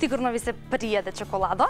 Сигурно ви се пријаде чоколадо.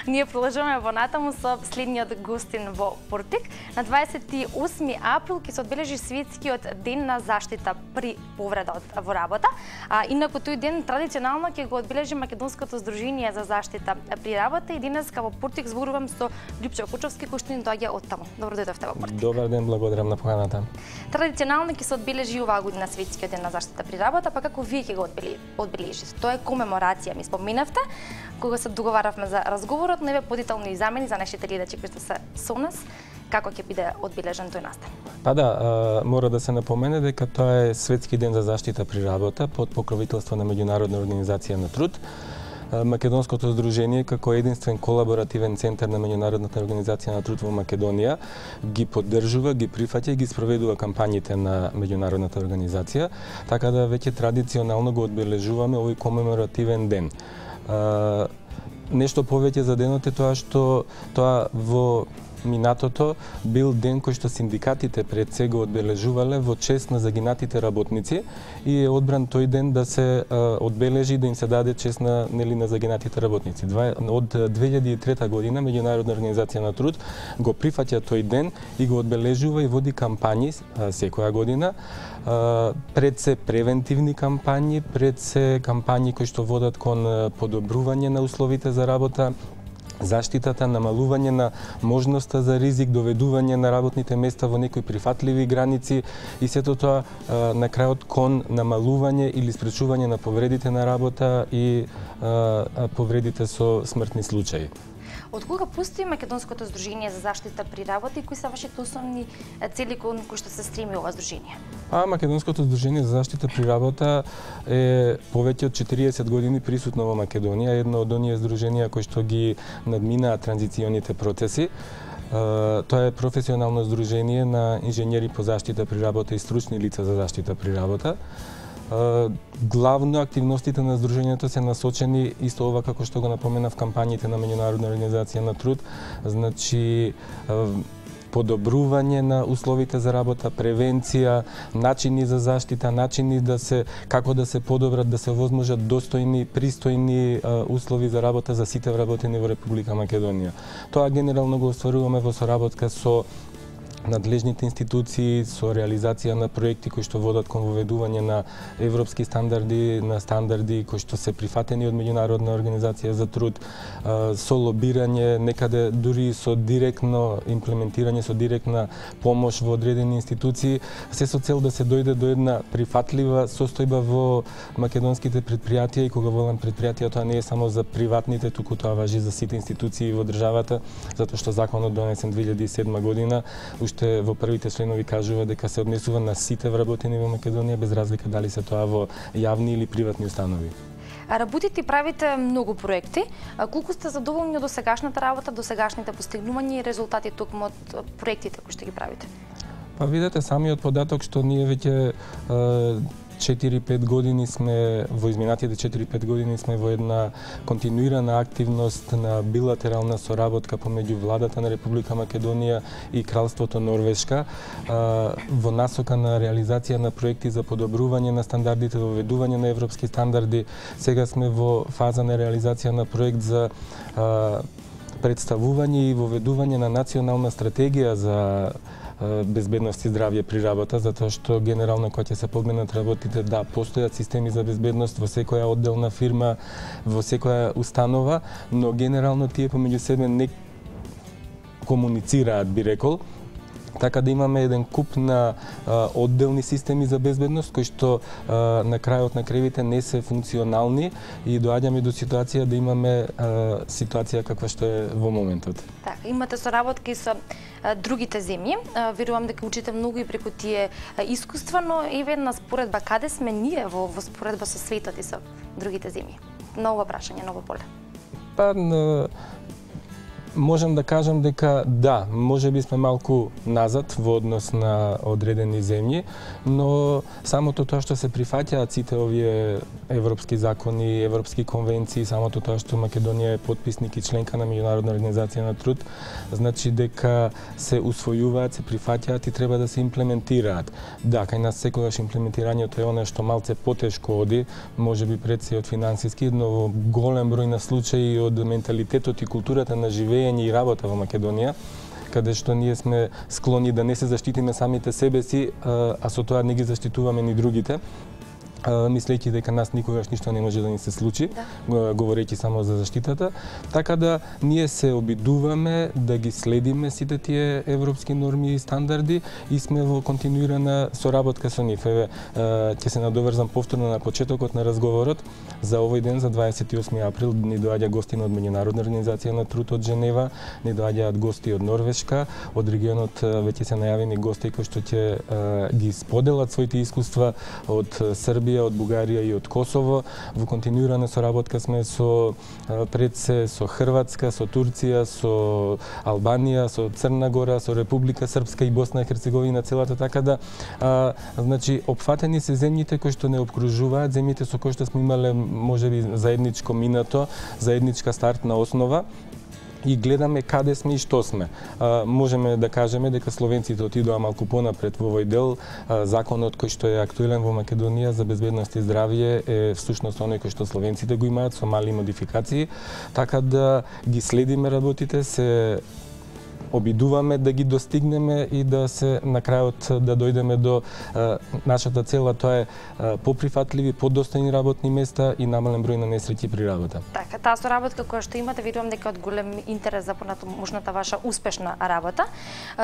Ние продолжуваме вонатаму со следниот гостин во Портик. На 28 април ќе се одбележи светскиот ден на заштита при повреда во работа. Инаку тој ден традиционално ќе го одбележи Македонското здружение за заштита при работа и денеска во Портик зборувам со Љупчо Кучовски кој што ни доаѓа од таму. Добро дојдовте во Портик. Добар ден, благодарам на поканата. Традиционално ќе се одбележи оваа година светскиот ден на заштита при работа, па како вие ќе го одбележите? Тоа е комеморација, ми споменавте, кога се договаравме за разговорот, но еве подетално и замени за нашите гледачи кои што се со нас, како ќе биде одбележен тој настан? Па да, мора да се напомене дека тоа е Светски ден за заштита при работа под покровителство на Меѓународна организација на труд. Македонското здружение како единствен колаборативен центар на Меѓународната организација на труд во Македонија ги поддржува, ги прифаќа и ги спроведува кампањите на Меѓународната организација, така да веќе традиционално го одбележуваме овој комеморативен ден. Нешто повеќе за денот е тоа што тоа во минатото бил ден кој што синдикатите пред се го одбележувале во чест на загинатите работници и е одбран тој ден да се одбележи да им се даде чест на загинатите работници. Од 2003 година Меѓународна организација на труд го прифаќа тој ден и го одбележува и води кампањи секоја година. Пред се превентивни кампањи, пред се кампањи кои што водат кон подобрување на условите за работа, заштитата, намалување на можноста за ризик, доведување на работните места во некои прифатливи граници и сето тоа на крајот кон намалување или спречување на повредите на работа и повредите со смртни случаи. Од кога постои Македонското здружение за заштита при работа и кои се вашите основни цели кон кои што се стреми ова здружение? Македонското здружение за заштита при работа е повеќе од 40 години присутно во Македонија, едно од оние здруженија кои што ги надминаа транзиционите процеси. Тоа е професионално здружение на инженери по заштита при работа и стручни лица за заштита при работа. Главно активностите на здружението се насочени исто ова како што го напоменав кампањите на Меѓународна организација на труд, значи подобрување на условите за работа, превенција, начини за заштита, начини како да се подобрат, да се возможат достојни, пристојни услови за работа за сите вработени во Република Македонија. Тоа генерално го остваруваме во соработка со надлежните институции, со реализација на проекти кои што водат кон воведување на европски стандарди, на стандарди кои што се прифатени од Меѓународна организација за труд, со лобирање, некаде дури со директно имплементирање, со директна помош во одредени институции, се со цел да се дојде до една прифатлива состојба во македонските предпријатија и кога волам предпријатија, тоа не е само за приватните, туку тоа важи за сите институции во државата, затоа што законот донесен 2007 година уште во првите членови кажува дека се однесува на сите вработени во Македонија без разлика дали се тоа во јавни или приватни установи. Работите и правите многу проекти. Колку сте задоволни од досегашната работа, досегашните постигнувања и резултати токму од проектите кои што ги правите? Па видете самиот податок што ние веќе 4-5 години сме, во изминатите 4-5 години сме во една континуирана активност на билатерална соработка помеѓу владата на Република Македонија и Кралството Норвешка во насока на реализација на проекти за подобрување на стандардите, воведување на европски стандарди. Сега сме во фаза на реализација на проект за представување и воведување на национална стратегија за безбедност и здравје при работа, затоа што генерално кога ќе се погледнат работите, да, постојат системи за безбедност во секоја одделна фирма, во секоја установа, но генерално тие помеѓу себе не комуницираат, би рекол, така да имаме еден куп на одделни системи за безбедност кои што на крајот на кревите не се функционални и доаѓаме до ситуација да имаме ситуација каква што е во моментот. Така, имате соработки со другите земји. Верувам дека учите многу и преку тие искуства, но еве една споредба, каде сме ние во споредба со светот и со другите земји? Ново прашање, ново поле. Па можам да кажам дека да, можеби сме малку назад во однос на одредени земји, но самото тоа што се прифаќаат сите овие европски закони, европски конвенции, самото тоа што Македонија е потписник и членка на Меѓународна организација на труд, значи дека се усвојуваат, се прифаќаат и треба да се имплементираат. Да, кај нас секогаш имплементирањето е она што малце потешко оди, можеби пред се од финансиски, но во голем број на случаи од менталитетот и културата на живење и работа во Македонија, каде што ние сме склони да не се заштитиме самите себе си, а со тоа не ги заштитуваме ни другите, мислејќи дека нас никогаш ништо не може да ни се случи, говорејќи само за заштитата. Така да ние се обидуваме да ги следиме сите тие европски норми и стандарди и сме во континуирана соработка со нив. Еве, ќе се надоврзам повторно на почетокот на разговорот. За овој ден, за 28 април, ни доаѓа гостина од Меѓународна организација на труд од Женева, ни доаѓаат гости од Норвешка, од регионот веќе се најавени гости кои што ќе ги споделат своите искуства од Србија, од Бугарија и од Косово. Во континуирана соработка сме со пред се со Хрватска, со Турција, со Албанија, со Црна Гора, со Република Српска и Босна и Херцеговина, целата, така да значи опфатени се земјите кои што не обкружуваат, земјите со кои што сме имале можеби заедничко минато, заедничка стартна основа, и гледаме каде сме и што сме. Можеме да кажеме дека словенците отидоа малку понапред во овој дел. Законот кој што е актуелен во Македонија за безбедност и здравје е всушност оној кој што словенците го имаат со мали модификации, така да ги следиме работите, се обидуваме да ги достигнеме и да се на крајот да дојдеме до нашата цела, тоа е поприфатливи, подостојни работни места и намален број на несреќи при работа. Така, таа соработка која што имате, верувам дека од голем интерес за понатамошната ваша успешна работа.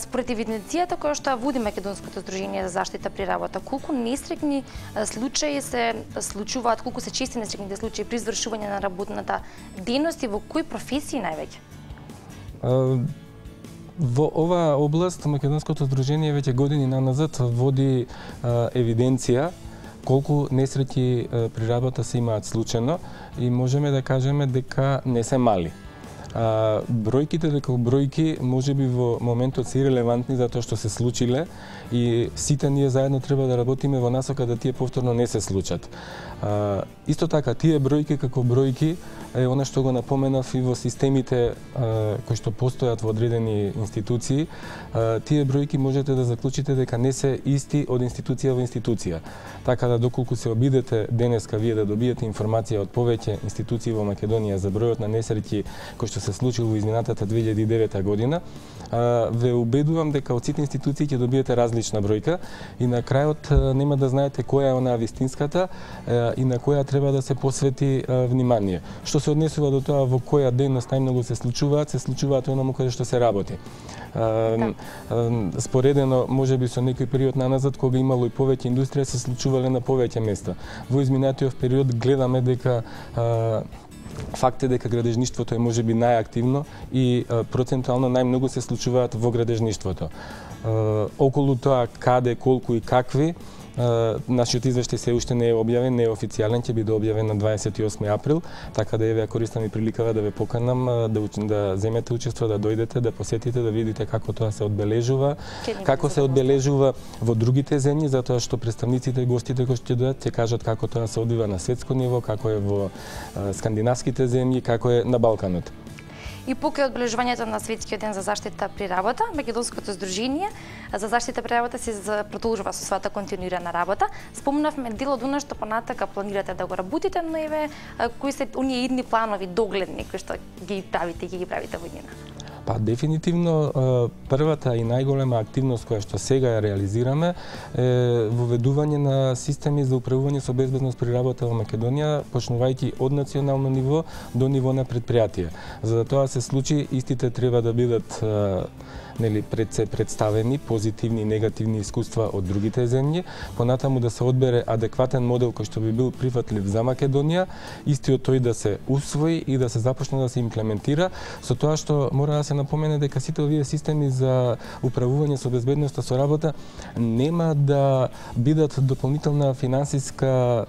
Според евиденцијата која што води Македонското здружение за заштита при работа, колку несреќни случаи се случуваат, колку се чести несреќните случаи при извршување на работната дејност и во кои професии највеќе? Во оваа област Македонското здружение веќе години наназад води евиденција колку несреќи при работа се имаат случајно и можеме да кажеме дека не се мали. Бројките дека бројки можеби во моментот се ирелевантни за тоа што се случиле и сите ние заедно треба да работиме во насока да тие повторно не се случат. Исто така, тие бројки како бројки е она што го напоменав и во системите кои што постојат во одредени институции. Тие бројки можете да заклучите дека не се исти од институција во институција. Така да доколку се обидете денеска вие да добиете информација од повеќе институции во Македонија за бројот на несреќи кои што се случил во изминатата 2009 година, ве убедувам дека од сите институции ќе добиете различна бројка и на крајот нема да знаете која е онаа вистинската и на која треба да се посвети внимание. Што се однесува до тоа во која дејност најмногу се случуваат онаму каде што се работи. Споредено можеби со некој период наназад кога имало и повеќе индустрија се случувале на повеќе места. Во изминатиот период гледаме дека факт е дека градежништвото е можеби најактивно и процентуално најмногу се случуваат во градежништвото. Околу тоа каде, колку и какви, нашиот извештај се уште не е објавен, не е официјален, ќе биде објавен на 28 април, така да ја користам и приликава да ве поканам да земете учество, да дојдете, да посетите, да видите како тоа се одбележува, како се одбележува во другите земји, затоа што представниците и гостите кои ќе дојдат ќе кажат како тоа се одвива на светско ниво, како е во скандинавските земји, како е на Балканот. И покрај одбележувањето на Светскиот ден за заштита при работа, Македонското здружение за заштита при работа се продолжува со својата континуирана работа. Спомнавме дел од она што понатака планирате да го работите, но еве кои се оние идни планови догледни кои што ги правите во нина? Па дефинитивно првата и најголема активност која што сега ја реализираме е воведување на системи за управување со безбедност при работа во Македонија, почнувајќи од национално ниво до ниво на предпријатие. За да тоа се случи, истите треба да бидат пред се представени позитивни и негативни искуства од другите земји, понатаму да се одбере адекватен модел кој што би бил прифатлив за Македонија, истиот тој да се усвои и да се започне да се имплементира, со тоа што мора да се се напомене дека сите овие системи за управување со безбедноста со работа нема да бидат дополнителна финансиска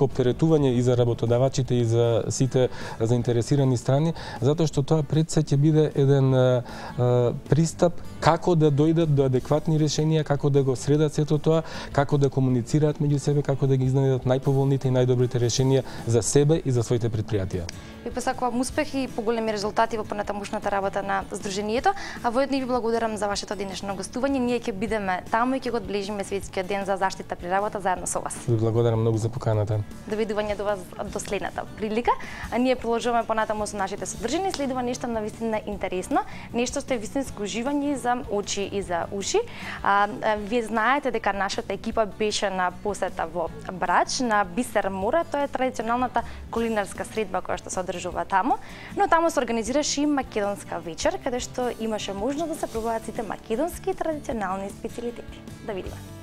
оптеретување и за работодавачите и за сите заинтересирани страни, затоа што тоа пред се ќе биде еден пристап како да дојдат до адекватни решенија, како да го средат сето тоа, како да комуницираат меѓу себе, како да ги изнайдат најповолните и најдобрите решенија за себе и за своите предпријатија. Ви посакувам успех и поголеми резултати во понатамушната работа на Сдруженијето, а воедно ви благодарам за вашето денешно гостување. Ние ќе бидеме таму и ќе го одближиме Светскиот ден за заштита при работа заедно со вас. Ви благодарам многу за поканата. Довидување до вас до следната прилика. А ние продолжуваме понатаму со нашите содржини, следува нешто навистина интересно, нешто што е вистинско уживање за очи и за уши. Вие знаете дека нашата екипа беше на посета во Брач, на Бисер Море, тоа е традиционалната кулинарска средба која што се одржува таму, но таму се организираше и македонска вечер, каде што имаше можност да се пробуваат сите македонски традиционални специјалитети. Да видиме.